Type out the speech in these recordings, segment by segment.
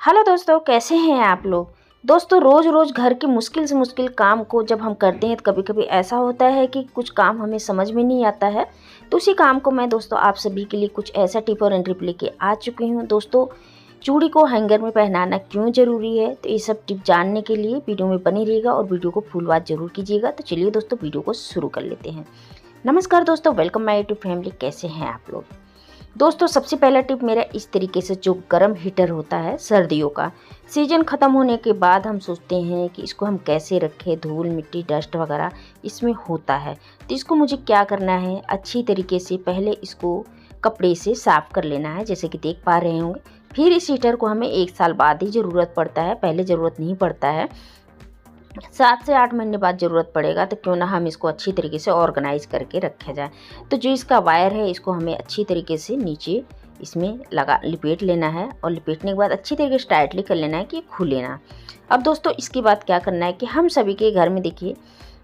Hello दोस्तों, कैसे हैं आप लोग। दोस्तों, रोज़ रोज़ घर के मुश्किल से मुश्किल काम को जब हम करते हैं तो कभी कभी ऐसा होता है कि कुछ काम हमें समझ में नहीं आता है। तो उसी काम को मैं दोस्तों आप सभी के लिए कुछ ऐसा टिप और ट्रिप लेके आ चुकी हूँ। दोस्तों, चूड़ी को हैंगर में पहनाना क्यों ज़रूरी है, तो ये सब टिप जानने के लिए वीडियो में बने रहिएगा और वीडियो को फुल वॉच जरूर कीजिएगा। तो चलिए दोस्तों, वीडियो को शुरू कर लेते हैं। नमस्कार दोस्तों, वेलकम माय यूट्यूब फैमिली। कैसे हैं आप लोग। दोस्तों, सबसे पहला टिप मेरा इस तरीके से, जो गर्म हीटर होता है सर्दियों का सीजन ख़त्म होने के बाद हम सोचते हैं कि इसको हम कैसे रखें, धूल मिट्टी डस्ट वगैरह इसमें होता है। तो इसको मुझे क्या करना है, अच्छी तरीके से पहले इसको कपड़े से साफ़ कर लेना है, जैसे कि देख पा रहे होंगे। फिर इस हीटर को हमें 1 साल बाद ही ज़रूरत पड़ता है, पहले ज़रूरत नहीं पड़ता है। 7 से 8 महीने बाद ज़रूरत पड़ेगा, तो क्यों ना हम इसको अच्छी तरीके से ऑर्गेनाइज करके रखा जाए। तो जो इसका वायर है, इसको हमें अच्छी तरीके से नीचे इसमें लिपेट लेना है और लिपेटने के बाद अच्छी तरीके से टाइटली कर लेना है कि खुले ना। अब दोस्तों, इसके बाद क्या करना है कि हम सभी के घर में देखिए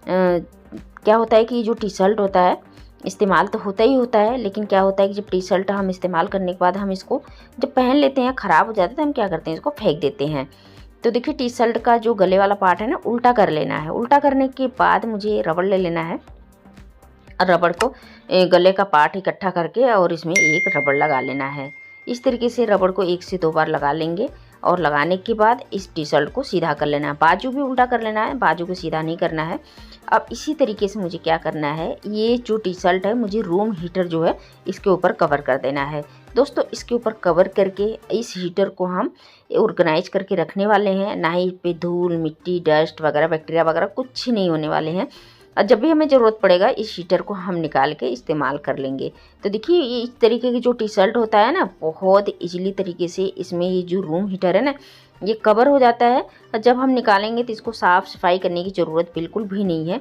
क्या होता है कि जो टी शर्ट होता है इस्तेमाल तो होता ही होता है, लेकिन क्या होता है कि जब टी शर्ट हम इस्तेमाल करने के बाद हम इसको जब पहन लेते हैं, ख़राब हो जाता है, तो हम क्या करते हैं, इसको फेंक देते हैं। तो देखिए, टी शर्ट का जो गले वाला पार्ट है ना, उल्टा कर लेना है। उल्टा करने के बाद मुझे रबड़ ले लेना है और रबड़ को गले का पार्ट इकट्ठा करके और इसमें एक रबड़ लगा लेना है। इस तरीके से रबड़ को 1 से 2 बार लगा लेंगे और लगाने के बाद इस टी शर्ट को सीधा कर लेना है। बाजू भी उल्टा कर लेना है, बाजू को सीधा नहीं करना है। अब इसी तरीके से मुझे क्या करना है, ये जो टी शर्ट है मुझे रूम हीटर जो है इसके ऊपर कवर कर देना है। दोस्तों, इसके ऊपर कवर करके इस हीटर को हम ऑर्गेनाइज करके रखने वाले हैं। ना ही पे धूल मिट्टी डस्ट वगैरह बैक्टीरिया वगैरह कुछ नहीं होने वाले हैं। और जब भी हमें ज़रूरत पड़ेगा इस हीटर को हम निकाल के इस्तेमाल कर लेंगे। तो देखिए, ये इस तरीके की जो टी शर्ट होता है ना, बहुत इजीली तरीके से इसमें ये जो रूम हीटर है ना, ये कवर हो जाता है। और जब हम निकालेंगे तो इसको साफ़ सफाई करने की ज़रूरत बिल्कुल भी नहीं है।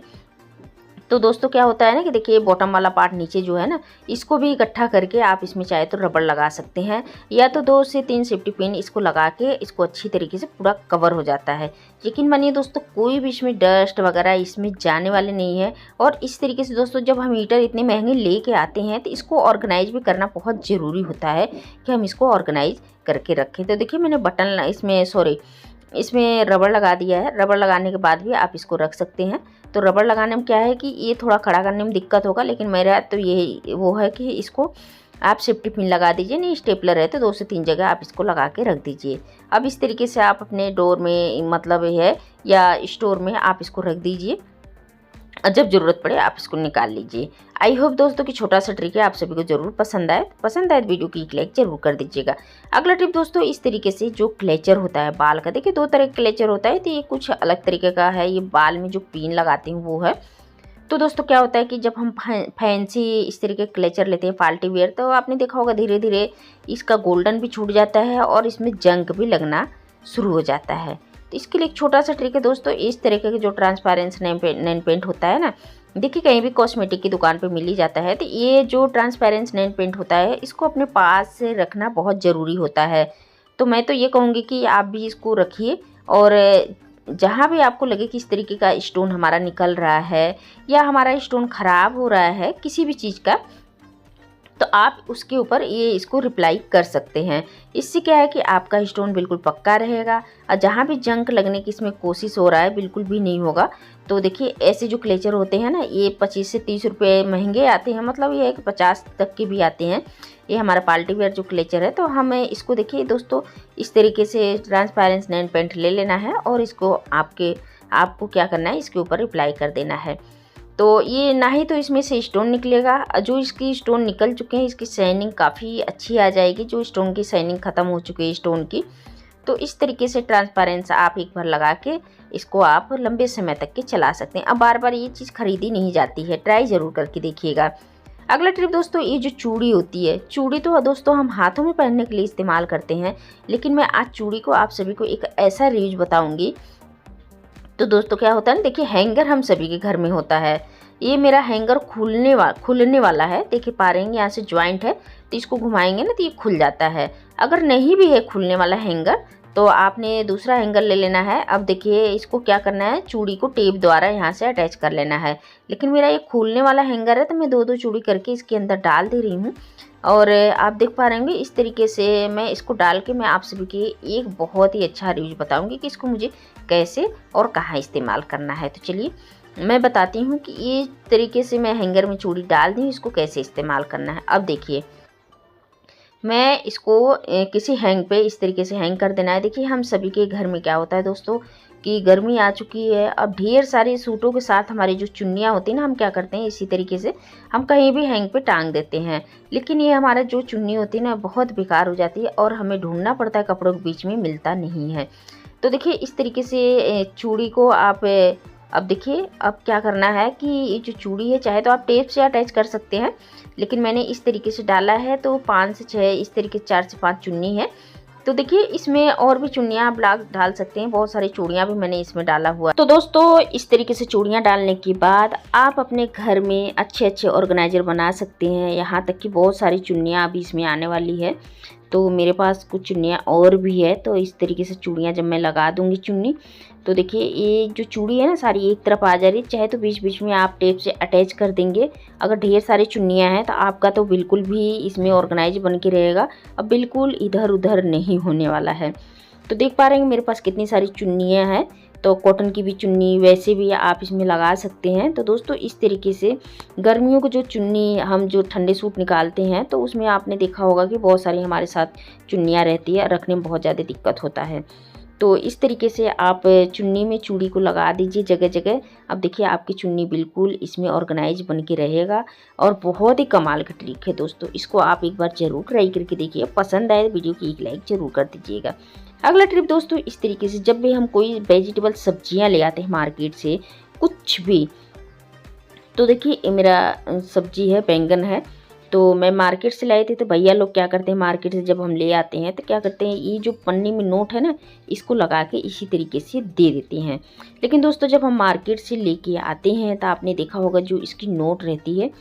तो दोस्तों, क्या होता है ना कि देखिए, बॉटम वाला पार्ट नीचे जो है ना, इसको भी इकट्ठा करके आप इसमें चाहे तो रबड़ लगा सकते हैं, या तो 2 से 3 सेफ्टी पिन इसको लगा के इसको अच्छी तरीके से पूरा कवर हो जाता है। यकीन मानिए दोस्तों, कोई भी इसमें डस्ट वगैरह इसमें जाने वाले नहीं है। और इस तरीके से दोस्तों, जब हम हीटर इतने महंगे लेके आते हैं तो इसको ऑर्गेनाइज भी करना बहुत ज़रूरी होता है कि हम इसको ऑर्गेनाइज करके रखें। तो देखिए, मैंने बटन इसमें रबड़ लगा दिया है। रबड़ लगाने के बाद भी आप इसको रख सकते हैं। तो रबड़ लगाने में क्या है कि ये थोड़ा खड़ा करने में दिक्कत होगा, लेकिन मेरा तो यही वो है कि इसको आप सेफ्टी पिन लगा दीजिए। नहीं स्टेपलर है तो 2 से 3 जगह आप इसको लगा के रख दीजिए। अब इस तरीके से आप अपने डोर में मतलब है या स्टोर में आप इसको रख दीजिए और जब ज़रूरत पड़े आप इसको निकाल लीजिए। आई होप दोस्तों कि छोटा सा ट्रिक है आप सभी को ज़रूर पसंद आए। पसंद आए तो वीडियो की एक लाइक ज़रूर कर दीजिएगा। अगला टिप दोस्तों, इस तरीके से जो क्लेचर होता है बाल का, देखिए 2 तरह का क्लेचर होता है। तो ये कुछ अलग तरीके का है, ये बाल में जो पिन लगाते हैं वो है। तो दोस्तों, क्या होता है कि जब हम फैंसी इस तरीके क्लेचर लेते हैं पार्टी वेयर, तो आपने देखा होगा धीरे धीरे इसका गोल्डन भी छूट जाता है और इसमें जंग भी लगना शुरू हो जाता है। तो इसके लिए एक छोटा सा ट्रिक है दोस्तों, इस तरीके के जो ट्रांसपेरेंस नेल पेंट होता है ना, देखिए कहीं भी कॉस्मेटिक की दुकान पे मिल ही जाता है। तो ये जो ट्रांसपेरेंस नेल पेंट होता है, इसको अपने पास से रखना बहुत ज़रूरी होता है। तो मैं तो ये कहूँगी कि आप भी इसको रखिए और जहाँ भी आपको लगे कि इस तरीके का स्टोन हमारा निकल रहा है या हमारा स्टोन ख़राब हो रहा है किसी भी चीज़ का, तो आप उसके ऊपर ये इसको रिप्लाई कर सकते हैं। इससे क्या है कि आपका स्टोन बिल्कुल पक्का रहेगा और जहाँ भी जंक लगने की इसमें कोशिश हो रहा है बिल्कुल भी नहीं होगा। तो देखिए, ऐसे जो क्लेचर होते हैं ना, ये 25 से 30 रुपये महंगे आते हैं, मतलब ये है कि 50 तक के भी आते हैं। ये हमारा पार्टी वेयर जो क्लेचर है। तो हमें इसको देखिए दोस्तों, इस तरीके से ट्रांसपेरेंस नेल पेंट ले लेना है और इसको आपको क्या करना है, इसके ऊपर अप्लाई कर देना है। तो ये ना ही तो इसमें से स्टोन निकलेगा, जो इसकी स्टोन निकल चुके हैं इसकी शाइनिंग काफ़ी अच्छी आ जाएगी, जो स्टोन की शाइनिंग ख़त्म हो चुकी है स्टोन की। तो इस तरीके से ट्रांसपेरेंस आप एक बार लगा के इसको आप लंबे समय तक के चला सकते हैं। अब बार बार ये चीज़ खरीदी नहीं जाती है, ट्राई ज़रूर करके देखिएगा। अगला ट्रिप दोस्तों, ये जो चूड़ी होती है, चूड़ी तो दोस्तों हम हाथों में पहनने के लिए इस्तेमाल करते हैं, लेकिन मैं आज चूड़ी को आप सभी को एक ऐसा यूज बताऊँगी। तो दोस्तों, क्या होता है ना, देखिए हैंगर हम सभी के घर में होता है। ये मेरा हैंगर खुलने वाला है, देखिए पा रहे हैं यहाँ से ज्वाइंट है, तो इसको घुमाएंगे ना तो ये खुल जाता है। अगर नहीं भी है खुलने वाला हैंगर, तो आपने दूसरा हैंगर ले लेना है। अब देखिए, इसको क्या करना है, चूड़ी को टेप द्वारा यहाँ से अटैच कर लेना है। लेकिन मेरा ये खुलने वाला हैंगर है, तो मैं 2-2 चूड़ी करके इसके अंदर डाल दे रही हूँ और आप देख पा रहे होंगे इस तरीके से मैं इसको डाल के मैं आप सभी के एक बहुत ही अच्छा रिव्यू बताऊंगी कि इसको मुझे कैसे और कहाँ इस्तेमाल करना है। तो चलिए मैं बताती हूँ कि ये तरीके से मैं हैंगर में चूड़ी डाल दी, इसको कैसे इस्तेमाल करना है। अब देखिए मैं इसको किसी हैंग पे इस तरीके से हैंग कर देना है। देखिए हम सभी के घर में क्या होता है दोस्तों कि गर्मी आ चुकी है, अब ढेर सारे सूटों के साथ हमारी जो चुन्नियाँ होती हैं ना, हम क्या करते हैं इसी तरीके से हम कहीं भी हैंग पे टांग देते हैं। लेकिन ये हमारा जो चुन्नी होती है ना बहुत बेकार हो जाती है और हमें ढूंढना पड़ता है, कपड़ों के बीच में मिलता नहीं है। तो देखिए इस तरीके से चूड़ी को आप अब देखिए अब क्या करना है कि ये जो चूड़ी है चाहे तो आप टेप से अटैच कर सकते हैं, लेकिन मैंने इस तरीके से डाला है तो 5 से 6 इस तरीके 4 से 5 चुन्नी है। तो देखिए इसमें और भी चुन्नियाँ आप डाल सकते हैं, बहुत सारी चूड़ियाँ भी मैंने इसमें डाला हुआ है। तो दोस्तों इस तरीके से चूड़ियाँ डालने के बाद आप अपने घर में अच्छे अच्छे ऑर्गेनाइजर बना सकते हैं। यहाँ तक कि बहुत सारी चुन्नियाँ अभी इसमें आने वाली है, तो मेरे पास कुछ चुन्नियाँ और भी है। तो इस तरीके से चूड़ियाँ जब मैं लगा दूँगी चुन्नी, तो देखिए ये जो चूड़ी है ना सारी एक तरफ आ जा रही है, चाहे तो बीच बीच में आप टेप से अटैच कर देंगे। अगर ढेर सारी चुन्नियाँ हैं तो आपका तो बिल्कुल भी इसमें ऑर्गेनाइज बन के रहेगा, अब बिल्कुल इधर उधर नहीं होने वाला है। तो देख पा रहे हैं मेरे पास कितनी सारी चुन्नियाँ हैं, तो कॉटन की भी चुन्नी वैसे भी आप इसमें लगा सकते हैं। तो दोस्तों इस तरीके से गर्मियों को जो चुन्नी हम जो ठंडे सूट निकालते हैं तो उसमें आपने देखा होगा कि बहुत सारी हमारे साथ चुन्नियाँ रहती है, रखने में बहुत ज़्यादा दिक्कत होता है। तो इस तरीके से आप चुन्नी में चूड़ी को लगा दीजिए जगह जगह। अब देखिए आपकी चुन्नी बिल्कुल इसमें ऑर्गेनाइज बन के रहेगा और बहुत ही कमाल का ट्रिक है दोस्तों, इसको आप एक बार ज़रूर ट्राई करके देखिए। पसंद आए वीडियो की एक लाइक ज़रूर कर दीजिएगा। अगला ट्रिप दोस्तों इस तरीके से जब भी हम कोई वेजिटेबल सब्जियां ले आते हैं मार्केट से कुछ भी, तो देखिए मेरा सब्जी है बैंगन है, तो मैं मार्केट से लाई थी। तो भैया लोग क्या करते हैं मार्केट से जब हम ले आते हैं तो क्या करते हैं ये जो पन्नी में नोट है ना इसको लगा के इसी तरीके से दे देते हैं। लेकिन दोस्तों जब हम मार्केट से लेके आते हैं तो आपने देखा होगा जो इसकी नोट रहती है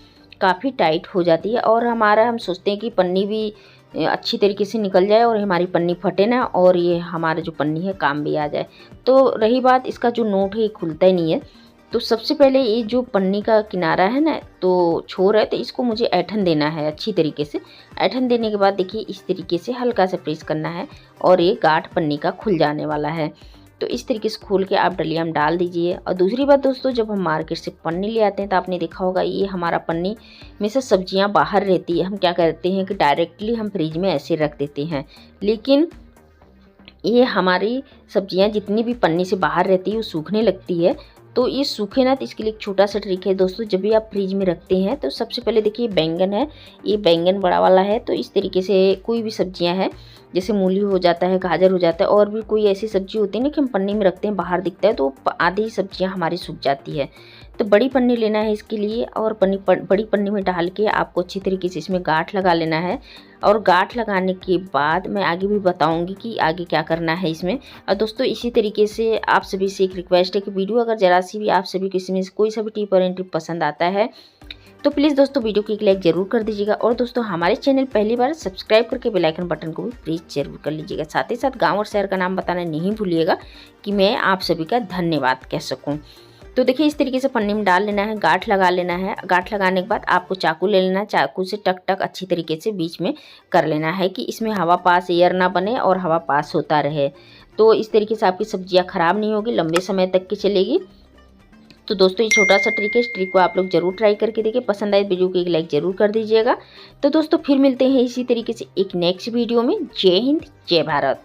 काफ़ी टाइट हो जाती है और हमारा हम सोचते हैं कि पन्नी भी अच्छी तरीके से निकल जाए और हमारी पन्नी फटे ना और ये हमारा जो पन्नी है काम भी आ जाए। तो रही बात इसका जो नोट है ये खुलता ही नहीं है। तो सबसे पहले ये जो पन्नी का किनारा है ना तो छोर है, तो इसको मुझे ऐठन देना है अच्छी तरीके से। ऐठन देने के बाद देखिए इस तरीके से हल्का सा प्रेस करना है और ये गांठ पन्नी का खुल जाने वाला है। तो इस तरीके से खोल के आप डलिया में डाल दीजिए। और दूसरी बात दोस्तों जब हम मार्केट से पन्नी ले आते हैं तो आपने देखा होगा ये हमारा पन्नी में से सब्जियां बाहर रहती है। हम क्या करते हैं कि डायरेक्टली हम फ्रिज में ऐसे रख देते हैं, लेकिन ये हमारी सब्जियां जितनी भी पन्नी से बाहर रहती है वो सूखने लगती है। तो ये सूखे ना, तो इसके लिए एक छोटा सा ट्रिक है दोस्तों। जब भी आप फ्रिज में रखते हैं तो सबसे पहले देखिए बैंगन है, ये बैंगन बड़ा वाला है। तो इस तरीके से कोई भी सब्जियां हैं जैसे मूली हो जाता है, गाजर हो जाता है, और भी कोई ऐसी सब्जी होती है ना कि हम पन्नी में रखते हैं बाहर दिखता है तो आधी सब्जियां हमारी सूख जाती है। तो बड़ी पन्नी लेना है इसके लिए और बड़ी पन्नी में डाल के आपको अच्छी तरीके से इसमें गांठ लगा लेना है। और गांठ लगाने के बाद मैं आगे भी बताऊंगी कि आगे क्या करना है इसमें। और दोस्तों इसी तरीके से आप सभी से एक रिक्वेस्ट है कि वीडियो अगर जरा सी भी आप सभी को इसमें कोई सा भी टिप और ट्रिप पसंद आता है तो प्लीज़ दोस्तों वीडियो को एक लाइक ज़रूर कर दीजिएगा। और दोस्तों हमारे चैनल पहली बार सब्सक्राइब करके बेल आइकन बटन को भी प्लीज़ ज़रूर कर लीजिएगा। साथ ही साथ गांव और शहर का नाम बताना नहीं भूलिएगा कि मैं आप सभी का धन्यवाद कह सकूं। तो देखिए इस तरीके से पन्नी में डाल लेना है, गांठ लगा लेना है। गांठ लगाने के बाद आपको चाकू ले लेना है, चाकू से टक टक अच्छी तरीके से बीच में कर लेना है कि इसमें हवा पास एयर ना बने और हवा पास होता रहे। तो इस तरीके से आपकी सब्जियां खराब नहीं होगी, लंबे समय तक की चलेगी। तो दोस्तों ये छोटा सा ट्रिक है, इस ट्रिक को आप लोग जरूर ट्राई करके देखिए। पसंद आए वीडियो को एक लाइक जरूर कर दीजिएगा। तो दोस्तों फिर मिलते हैं इसी तरीके से एक नेक्स्ट वीडियो में। जय हिंद, जय भारत।